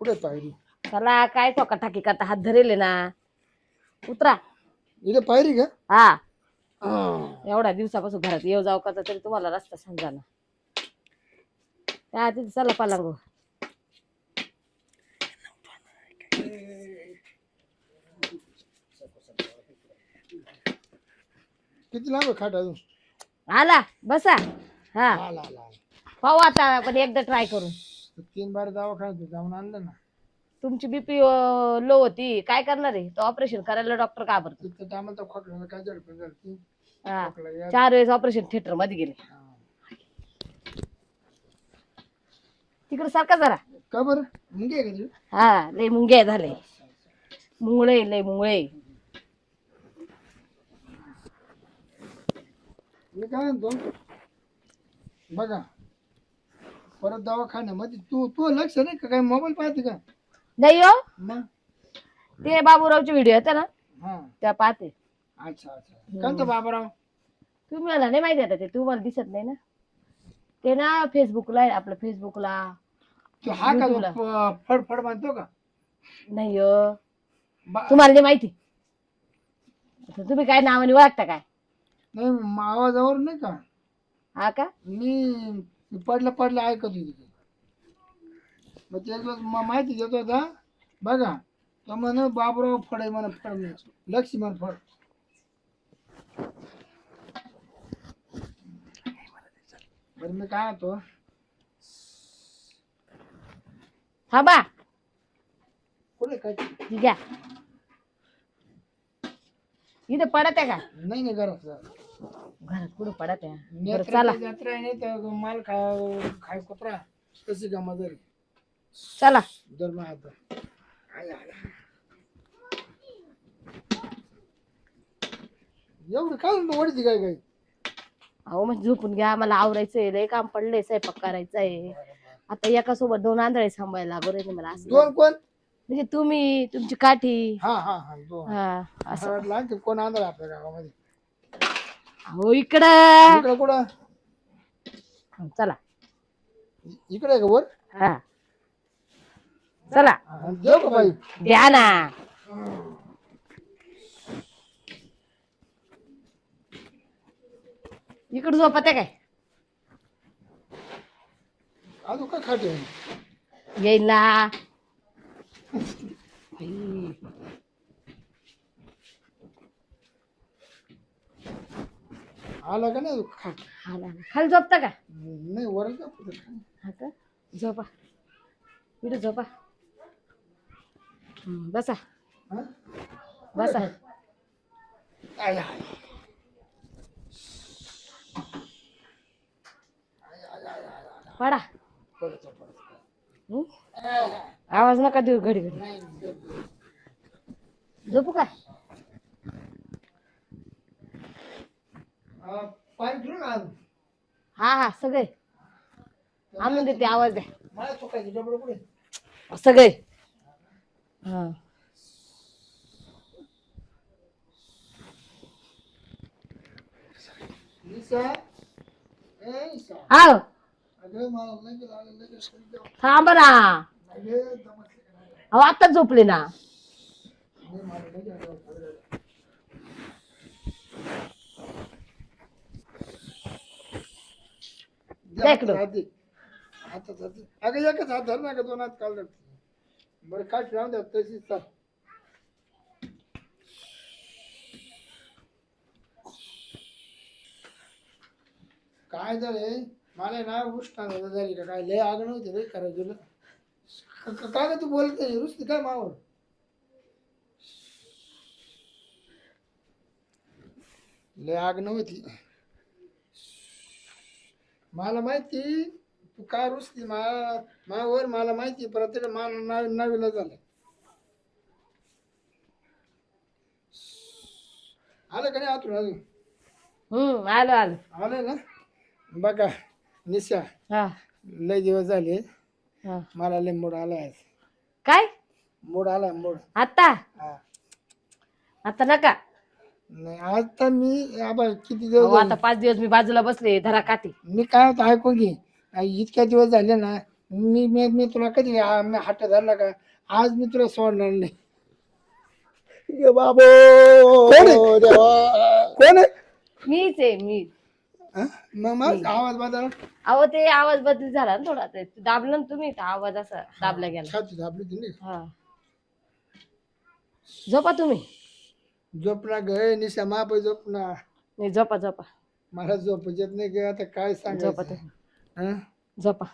कुठे पायरी? चला काय ठोका ठाकी करता, हात धरेले ना. उतरा. इथे पायरी का? हा एवढ्या दिवसापासून घरात येऊ जाऊ करता तरी तुम्हाला रस्ता समजा ना. त्या तिथे चला पलंग. किती लांब आहे खाट अजून? आला बसा. हा आला आला. पाहू आता पण एकदा ट्राय करून. 3 बार दवाखान्यात जाऊन आणलं ना. तुमची बीपी लो होती, काय करणार आहे? तो ऑपरेशन करायला डॉक्टर का बरं? तिथं टायमाला तर खोकला काय झडपण झाली. हा 4 वेळेस ऑपरेशन थिएटर मध्ये गेले. तिकडे सारखा जरा. का बरं? मुंगे आहे का तुझी? हा लय मुंगे झाले. मुंगळे लय मुंगळे. मी काय म्हणतो बघा, परत दवाखान्यामध्ये तू लक्ष नाही का? काय मोबाईल पाहते का? नाही हो, मग ते बाबूरावचे व्हिडिओ होते ना हा त्या पाहते. अच्छा अच्छा. कोणतं बाबाराव? तुम्हाला नाही माहिती आता, ते तुम्हाला दिसत नाही ना. ते ना फेसबुकला आहे, आपलं फेसबुकला. तू हा का YouTubeला. फडफड म्हणतो का? नाही हो, तुम्हाला नाही माहिती. आता तुम्ही काय नावाने ओळखता काय? नाही आवाजावर नाही का? हा का? मी पडलं ऐकत होती. मग त्याला माहिती देतो होता बघा. तो म्हण बाबराव फड म्हण, फड लक्ष्मण फड. बरं मी काय होतो हा बा कुठे काय? ठीक आहे. इथे पडत आहे का? नाही घरात. घरात कुठं पडत आहे? बरं चला नेत्र जत्रा आहे नाही तर माल खाय कुत्रा तशी का मजा चला. धर्म आता एवढं काय वडती काय काय? अहो म्हणजे झोपून घ्या, मला आवरायचंय, लय काम पडलंय, स्वयंपाक करायचंय. आता एका सोबत 2 आंधळे सांभाळायला लागू राहिले मला. असं 2 कोण? म्हणजे तुम्ही, तुमची काठी. हा हा हा 2. हा असं. लहान कोण आंधळ आपल्या गावामध्ये? हो इकडं. इकडे कुठं? चला इकडे का वर? हा चला. देऊ का बाई? द्या ना. इकडे झोपत आहे काय? अजून काय खाते? येईल ना. आला का नाही खाट? खाली झोपता का? नाही वर का? हा का? झोपा इकडे झोपा. बसा बसा. I I. पडा. पडतो. आवाज नका देऊ घडी घडी. झोपू का? पाय घेऊन आलो. हा हा सगळे आणून देते, आवाज द्या मला चुकायची डबड कुठे? सगळे. हा निशा ए निशा. आव अगं मला लगेच आलं लगेच. थांब ना. अगं दमसले का नाही? अहो आत्ताच झोपले ना. नाही मला लगेच आलं. इकडं. अगं एकच हात धर ना का 2 हात काल धर. बरं काय राहून द्या तशीच चाल. काय झालंय मला ना उष्णा झाली का काय? लय आग नव्हती रे करायचं. काय का तू बोलत नाही रुसती काय मावर? लय आग नव्हती. मला माहिती तू काय रुसती मावर. मला माहिती परत नावीला झालं. आलं का नाही आतून अजून? आलो आलो. आलं ना. बघा निशा हा लय दिवस झाले. हा. मला लय मूड आलाय. काय? मूड आलाय मूड. आता हा. आता नका. नाही आता मी आबा किती अहो, दिवस आता 5 दिवस मी बाजूला बसले, धरा काठी. मी काय होतं ऐकून घे. इतक्या दिवस झाले ना मी तुला कधी हात धरला का? आज मी तुला सोडणार नाही. ये बाबो कोण आहे? देवा. कोण आहे? मीच आहे मी. हा? मग आवाज बदल. अहो ते आवाज बदल झाला ना थोडा, ते दाबलं ना तुम्ही तर आवाज असा दाबला गेला. छाती दाबली तुम्ही. हा झोपा तुम्ही. झोपला गे निशा माप झोपना. नाही झोपा झोपा मला झोप येत नाही ग. आता काय झोपा सांगायचं? तुम्ही. हा? झोपा.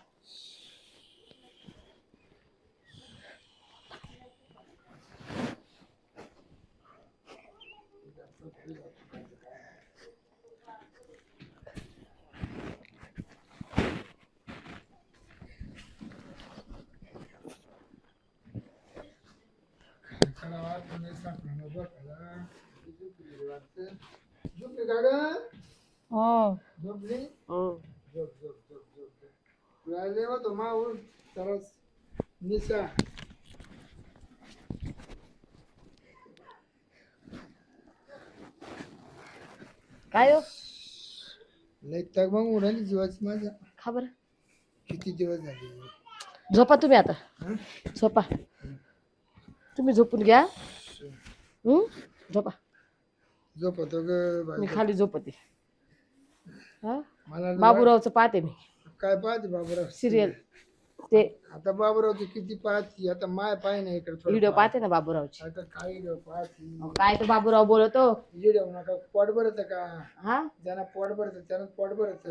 झोपली का ग? हो झोपली? हो. झोप झोप झोप झोप. राहिले हो तो माऊन सरस निशा. काय हो लई तग मग उडाली जीवाची माझ्या. खा बरं. किती दिवस झाले. झोपा तुम्ही आता. हं? झोपा तुम्ही, झोपून घ्या. झोपा. झोपतो ग मी बाई. खाली झोपते. हा मला बाबूरावचं पाहते मी काय पाहते बाबूराव सिरियल. ते आता बाबूरावची किती पाहती. आता माय पाय नाही इकडे थोडं व्हिडिओ पाह. पाहते ना बाबूरावची. आता काय ग पाहती. अहो, काय तो बाबूराव बोलतो. येऊ नका. पोट भरत का? हा ज्यांना पोट भरत त्यानं पोट भरत.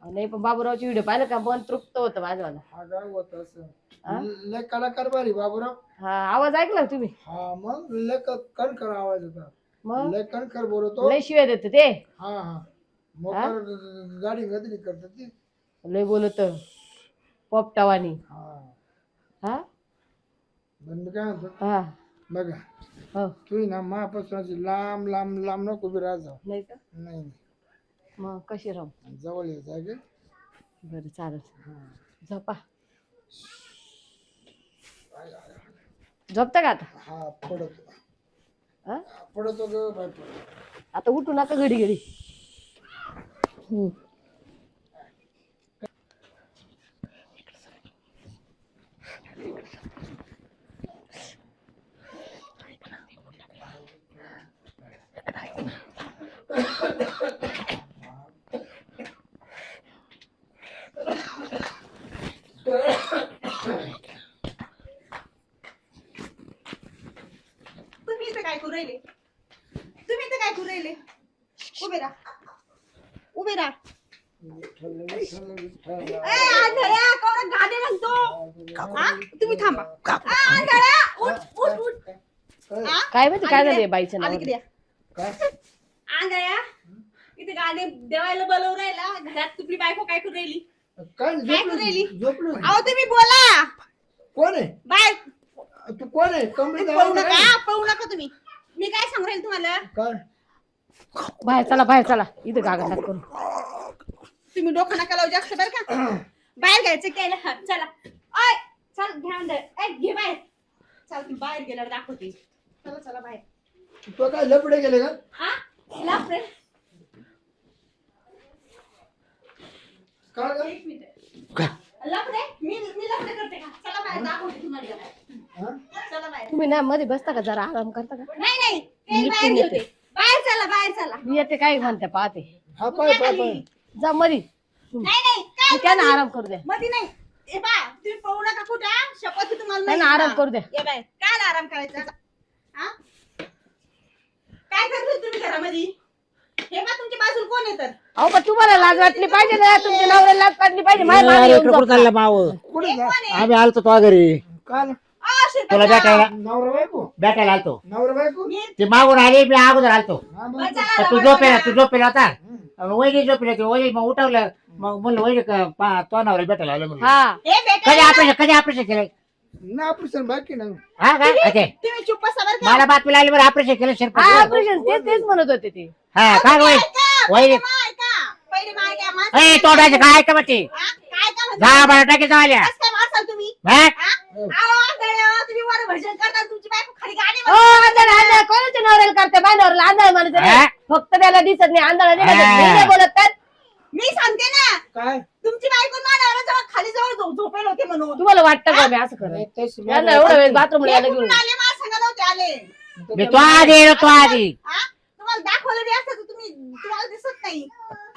नाही पण बाबूरावची व्हिडिओ पाहिलं का मन तृप्त होतं माझ्यावाला. हा काय होत हा? असं. लय कलाकार बारी बाबूराव. हा आवाज ऐकला का तुम्ही. हा मग लय कणखर आवाज होता. मग लय कणखर बोलतो. लय शिव्या देते ते. हा हा मोकर गाडी गदरी करतात ती. लय बोलत पोपटावानी. हा हा पण मी काय म्हणतो हा बघा. हो तू ना मापासून अशी लांब लांब लांब नको उभी राहा जाऊ. नाही का नाही मग कशी राहू. जवळ ये जागे. बरं चालेल. हा झोपा. झोपता का आता. हा पडतो. हा? पडतो ग बाय पडतो. आता उठू नका घडी घडी. तुम्ही इथं काय करू राहिले. तुम्ही इथं काय करू राहिले. उभे राहा. उभे राहा. आंधळ्या कोण गाणे लागतो. हा? तुम्ही थांबा. आंधळ्या उठ उठ उठ. हा? काय माहिती काय झालंय आली बाईचं नाव. इकडे या. काय आंधळ्या इथे गाणे देवायला बोलवून राहिला. घरात तुपली बायको काय करू राहिली. काय काय करू राहिली. झोपलो. अहो तुम्ही बोला. कोण आहे? बाय तू कोण आहे? कमरे पळू नका. पळू नका तुम्ही. मी काय सांगू राहील तुम्हाला. काय बाहेर चला बाहेर चला. इथं गागा टाक करून. तुम्ही डोकं नका लावू जास्त बरं का. बाहेर घ्यायचं केलं. हा, चला ओय चल ध्यान दे. घे बाहेर. चल तुम्ही बाहेर गेल्यावर दाखवते. चला चला बाहेर. तो काय लपडे गेले का? हा लफडे. काय ग? एक मिनिट. लफडे मी लफडे करते का. चला बाहेर दाखवते तुम्हाला. हा? चला बाहेर. तुम्ही ना मध्ये बसता का जरा आराम करता का. नाही नाही ते बाहेर घेते. बाहेर चला बाहेर चला. मी येते काय म्हणते पाहते. हा पाय पाय पाय. जा मधी. नाही नाही काय त्या ना आराम करू द्या. मध्ये नाही. ए बा तुम्ही पळू नका कुठं. शपथ आहे तुम्हाला. त्यांना नाही आराम करू द्या. ये बाहेर. काय आराम करायचा. हा काय करतो तुम्ही घरामध्ये. हे बा तुमच्या बाजूला कोण येतात. अहो पण तुम्हाला लाज वाटली पाहिजे ना. तुमच्या नवऱ्याला लाज वाटली पाहिजे. माझ्या मागे येऊन कुठं झोपला. चालला माव. कुठे हे कोण आहे. आम्ही आलतो तो घरी. काय तुला भेटायला नवरा बायको. भेटायला आलतो. नवरा बायको. मी ते मागून आले मी अगोदर आलतो. हा मग. चला, तर तू चला, झोपेला होता. वहिनी झोपेला होती. वहिनी मग उठवलं. मग म्हणलं वहिनी तो नवरा भेटायला आलो म्हणलं. हा हे बेटा कधी ऑपरेशन केलं. ना ऑपरेशन बाकी ना. हा काय अच्छा. तुम्ही चुप बसा बरं का. मला बातमी लागली बरं ऑपरेशन केलं हा शिरपत. ऑपरेशन तेच म्हणत होते ते. हा काय वहिनी वहिनी पहिले माय घ्या माय. ए तोडायचं काय का म्हणते. हा? काय का म्हणता? जा बरं टाकी जायला. कसं काय मारसाल तुम्ही. हा? हा? अहो, आंधळ्या, तुम्ही वर भजन करता. तुमची बायको खाली गाणी ओ आंधळ आंधळ कोणाच्या नवऱ्याला करते. माझ्या नवऱ्याला आंधळ म्हणत हा? नाही. फक्त त्याला दिसत नाही. आंधळ नाही म्हणत. हा. मी नाही बोलत तर. मी सांगते ना. काय तुमची बायको मानावर जवळ खाली जवळ झोपेल होते म्हणून. तुम्हाला वाटतं का मी असं नाही, करत तशी यांना एवढा वेळ बाथरूमला यायला घेऊन कुठून आले माझ्या संग नव्हते आले. मी तो आधी येलो, तो आधी हा? तुम्हाला दाखवलं बी असतं तर तुम्हाला दिसत नाही.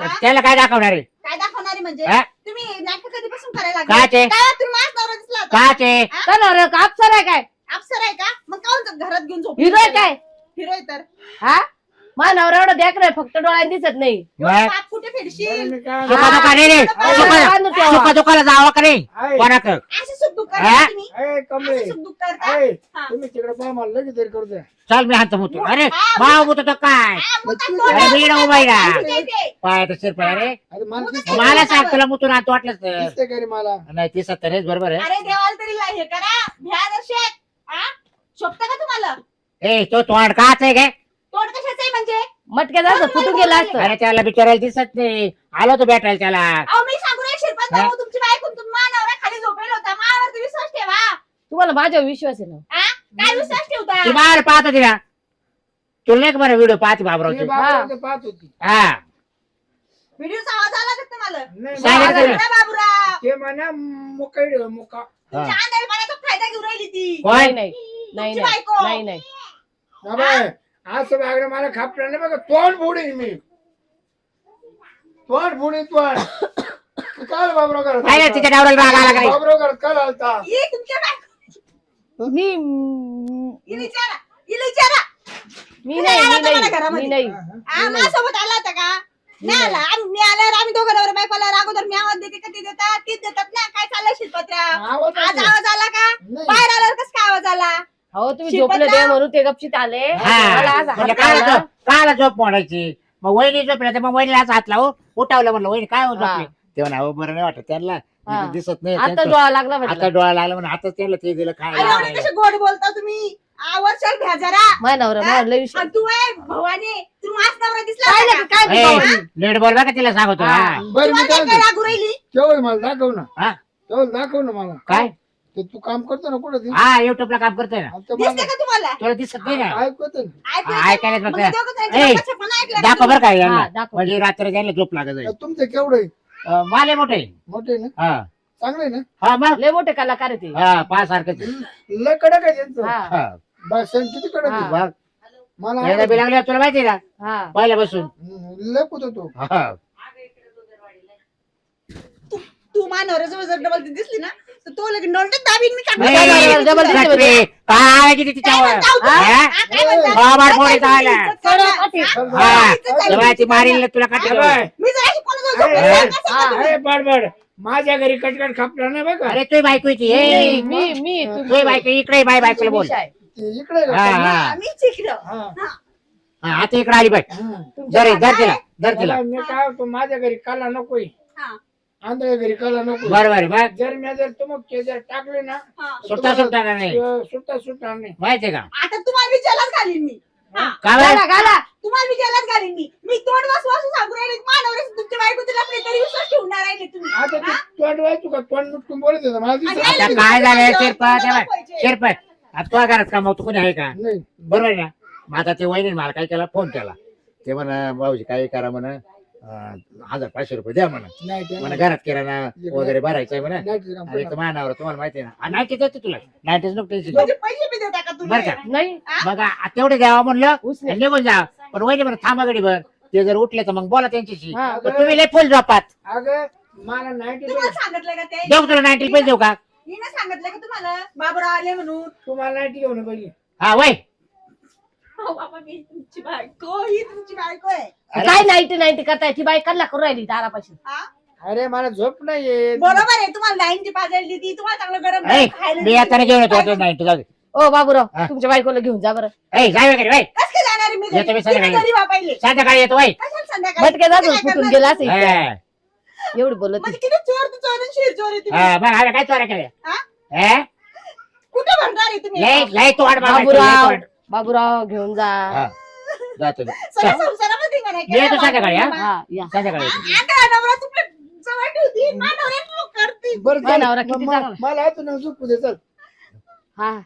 हा? त्याला काय दाखवणार आहे काय दाखवणारी म्हणजे हा? तुम्ही नाटक कधीपासून करायला काय ते? काय तुम्ही माझा नवरा दिसला होता? का ते चला कापसार आहे काय अप्सर आहे का? मग काहून घरात घेऊन झोप हिरो आहे काय हिरोय तर हा माझा नवरा एवढं देख नाही फक्त डोळ्यात दिसत नाही मग बाप कुठे बरं, फिरशील मी काय सुखा दुखा नाही रे बांधून ठेवा. सुखा दुखाला जावं का नाही आहे. कोणाक असे सुख दुःख हा? करता तुम्ही ए, कमळे असे सुख दुःख करता ए, हा. तुम्ही तिकडे पहा मला लगेच तरी करू द्या. चल मी हात मुतो अरे माव मुतो तो काय हा, मग काय अरे, तोंडावर बिडा उभा आहे ना. तुझ्या इथे. पाय तर शिर पडा रे अरे मला दिसतंय. मला सांग तुला मुतून हात वाटलंच तर दिसतंय का रे मला नाही ती 70 बरोबर आहे अरे देवाला तरी हे करा भ्या दर्शक हा शोभतं का तुम्हाला ए तो तोंड काच आहे काय तोंड कशाचं आहे म्हणजे मटक्या जास्त फुटून गेला असतं अरे त्याला बिचारायला दिसत नाही आलो तो भेटायला त्याला अहो मी सांगू नये शिरपत हा? भाऊ तुमची बायको तुम्ही नवरा खाली झोपेल होता मावर विश्वास ठेवा तुम्हाला माझ्यावर विश्वास आहे ना हा काय विश्वास ठेवता ती मार पाहत होती ना तुला नाही का बरं व्हिडिओ पाहते ती बाबरावची बाबूराव ते पाहत होती हा व्हिडिओचा आवाज आला का तुम्हाला नाही, सांगितलं मला- ना. बाबूराव ते म्हणा मुकाई मुका तुमच्या आंधळेपणाचा फायदा घेऊन राहिली ती कोण नाही नाही नाही तुमची नाही बायको. नाही नाही हा बाय असं वागणं मला खापलं नाही बघा तोंड फोडीन मी तोंड फोडीन तोंड काल बाबराव करत काय रे, तिच्या डावराला राग आला का नाही? बाबराव करत काल आलता ही तुमच्या बायको मी हिला विचारा हिला विचारा मी नाही मी नाही मी नाही हा माझ्यासोबत आला होता का नाही आला मी आल्यावर आम्ही दोघं नवरा बायकोला अगोदर मी आवाज देते का ते देतात तीच देतात ना काय चाललंय शिल्पत्र्या आवाज आज येतो. आवाज आला का नाही. बाहेर आल्यावर कस काय आवाज आला हो तुम्ही शिरपतराव. झोपले ते म्हणून ते गपचित आले मला आज हा हात म्हणजे लावला. काला झोप मोडायची मग वहिनी झोपल्या तर मग वहिनीला आज हात लावू उठावलं म्हणलं वहिनी काय हो हा. झोपली तेव्हा ना हो बरं नाही वाटत त्यांना हा. इथे दिसत नाही आता त्यांचं. डोळा लागला आता म्हटलं डोळा लागला म्हणून आता त्याला ते दिलं अरे एवढे खायला कसे गोड बोलता तुम्ही आवाज घ्या जरा माझ्या नवरा हा? मला लय विश्वास आणि तू आहे भवानी तू माझ नवरा दिसला काय होता नाही का? काय नाही भाऊ. लेट बोल बघा तिला सांगतो हा. हा. बरं मी तुम्हाला काय काय रागू राहिली केवळ मला दाखव ना हा? केवळ दाखव ना मला काय ते तू काम करतो ना कुठं ते? हा युट्यूबला काम करतोय ना आता दिसते मला का तुम्हाला तुला दिसत नाही ना ऐकतो ना ऐकलं हा, का? ऐकायलाच मग फक्त. दोघं ए, जायचं, गप्पा ऐकलं का दाखव तुम्ही? बरं काय यांना हा, दाखव. म्हणजे रात्री जायला झोप लागत जाईल तुमचं केवढं आहे? माले मोठे मोठे ना हा चांगले ना हा मग लय मोठे कलाकार आहे ते हा पासारखं लय कडक आहे त्यांचं हा हा भाषण किती कडक आहे. हा. बघ मला यायला बी लागले तुला माहिती आहे ना हा पहिल्यापासून लय कुठं होतो हा तू मानवऱ्याजवळ जर डबल ती दिसली ना तर तो लगेच नोलटच दाबीन मी नाही, काढून डबल दिसते कटवे. काय किती तिच्यावर हा? बाबा पोळी चावला. हा तेव्हा ती मारील तुला काढलं मी जर अशी कोणाजवळ झोपली हा. तर कसं हा. करतो? अरे बडबड माझ्या घरी कटकट खापला नाही बघा अरे तुझी बायको इथे ये मी तुझी बायको इकडे बाय बायकोला बोल विषय. ते इकडे हा हा मी चिकलं हा. हा, आता इकडे आली बाय हम्म. धर तिला धर तिला मला मी काय होतो माझ्या घरी काला नकोय हा, आंधळ्या घरी काला नको बरोबर बघ जर मी जर तुमक जर टाकले ना हा. सुट्टा सुट्टा नाही सुट्टा सुट्टा नाही माहितीये का आता तुम्हाला मी जेलात घालीन मी हा. का घाला बरं? घाला तुम्हाला मी जेलात घालीन मी तोंड वासू सांगू राहिले मानवऱ्याचं तुमच्या बायको तुला आपली तरी विश्वास ठेवून राहिले तुम्ही आता हा? तू तोंड वाचू का तोंड मिटून बोलत होता मला आणि दिसत यायला आता मी काय तुमच्या झालंय बायकोला शिरपत हे बघ, दाखवायचे. शिरपत आता तुझ्या घरात कामावतो कोणी आहे का नाही बरोबर आहे ना मग आता ते वहिनी मला काय केला फोन केला ते म्हणा भाऊजी काय करा म्हणा 1,000-500 रुपये द्या म्हणा नाही ते म्हणा घरात किराणा वगैरे भरायचंय म्हणा नाही ते काम अरे करणार. मानावर तुम्हाला माहिती आहे ना नाईटीच देतो तुला नाईटीच नको टेन्शन म्हणजे पैसे बी देता का बरं तुम्ही का नाही मग तेवढे द्यावा म्हणलं उसने. आणि निघून जा पण वहिनी म्हणा थांबा गडी भर ते जर उठले तर मग बोला त्यांच्याशी हा. पण तुम्ही लय फुल झोपात अगं मला 90 तुम्हाला सांगितलं का ते देऊ तुला 90 पैसे देऊ का हिने सांगितलं का तुम्हाला बाबूराव आले म्हणून तुम्हाला 90 घेऊन पाहिजे हा वय हो बाबा मी तुमची बायको ही तुमची बायको आहे काय 90 करताय ती बाई कल्ला करू राहिली दारापाशी हा? अरे मला झोप नाही येत बरोबर आहे तुम्हाला लाईनची पाजायला ती तुम्हाला चांगलं गरम ऐ, खायला मी आता घेऊन येतो 90 जाऊ दे ओ बाबूराव हा. तुमच्या बायकोला घेऊन जा बरं ऐ जाय वगैरे वय कसं काय जाणार आहे मी येतो मी घरी? संध्याकाळी. तुम्ही घरी वा पहिले संध्याकाळी येतो वय कशाला संध्याकाळी? मटक्या जातो तुम्ही काय फुटून करणार? गेला असेल हा एवढी बोलत म्हणजे किती चोर तर चोर आणि शिर चोर आहे तुम्ही हा, बरं आता काय चोऱ्या केल्या हा? हा? कुठे भरणार आहे तुम्ही लय लय तोड बाबा, लय बाबूराव तोड. बाबूराव घेऊन जा हा, जातो मी. सगळ्या चल, संसारामध्ये का नाही मी येतो केलं संध्याकाळी, हा? बाबा? हा या संध्याकाळी येतो. आता नवरा तुला जवळ ठेवती मानवऱ्यात लोक करतील बरं माझा नवरा चल, किती म- चांगला. मला आता झोपू दे चल हा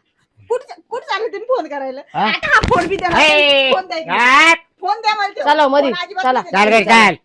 कुठं चालले तुम्ही फोन करायला हा? आता हा फोन बी द्या ऐ, फोन द्या हा, फोन द्या मला चला, मधी, फोन अजिबात चला. नाही चाल द्यायचा. घरी चाल